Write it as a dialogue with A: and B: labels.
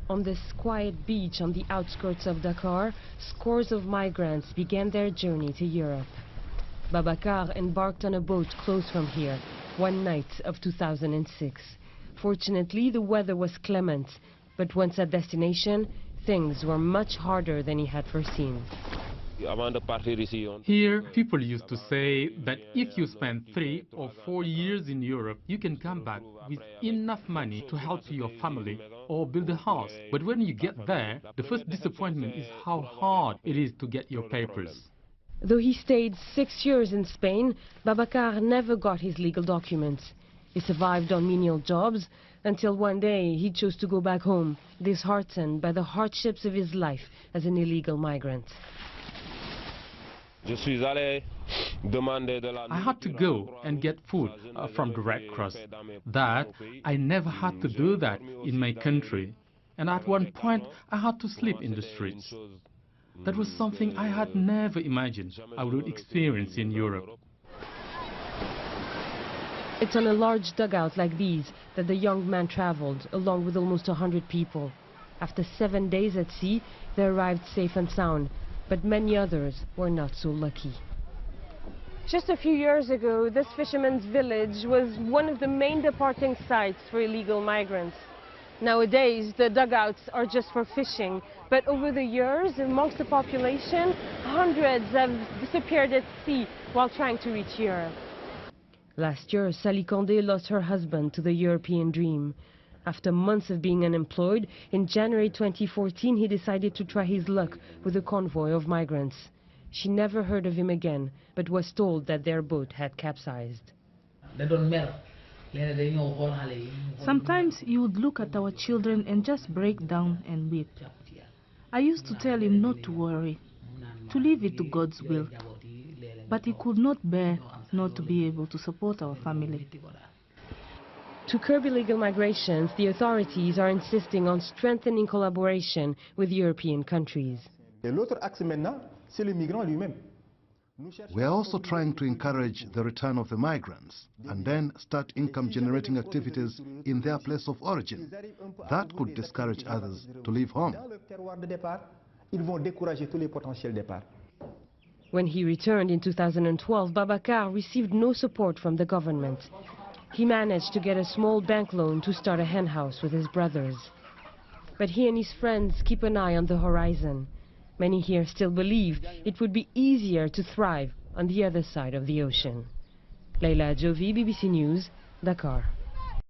A: On this quiet beach on the outskirts of Dakar, scores of migrants began their journey to Europe. Babacar embarked on a boat close from here, one night of 2006. Fortunately, the weather was clement, but once at destination, things were much harder than he had foreseen.
B: Here, people used to say that if you spend 3 or 4 years in Europe, you can come back with enough money to help your family or build a house. But when you get there, the first disappointment is how hard it is to get your papers.
A: Though he stayed 6 years in Spain, Babacar never got his legal documents. He survived on menial jobs until one day he chose to go back home, disheartened by the hardships of his life as an illegal migrant.
B: I had to go and get food from the Red Cross. That, I never had to do that in my country. And at one point, I had to sleep in the streets. That was something I had never imagined I would experience in Europe.
A: It's on a large dugout like these that the young man traveled, along with almost 100 people. After 7 days at sea, they arrived safe and sound, but many others were not so lucky. Just a few years ago, this fisherman's village was one of the main departing sites for illegal migrants. Nowadays, the dugouts are just for fishing, but over the years, amongst the population, hundreds have disappeared at sea while trying to reach Europe. Last year, Sally Condé lost her husband to the European dream. After months of being unemployed, in January 2014, he decided to try his luck with a convoy of migrants. She never heard of him again, but was told that their boat had capsized.
C: Sometimes you would look at our children and just break down and weep. I used to tell him not to worry, to leave it to God's will. But he could not bear not to be able to support our family.
A: To curb illegal migrations, the authorities are insisting on strengthening collaboration with European countries.
D: We are also trying to encourage the return of the migrants and then start income-generating activities in their place of origin. That could discourage others to leave home.
A: When he returned in 2012, Babacar received no support from the government. He managed to get a small bank loan to start a hen house with his brothers. But he and his friends keep an eye on the horizon. Many here still believe it would be easier to thrive on the other side of the ocean. Laeila, Adjovi, BBC News, Dakar.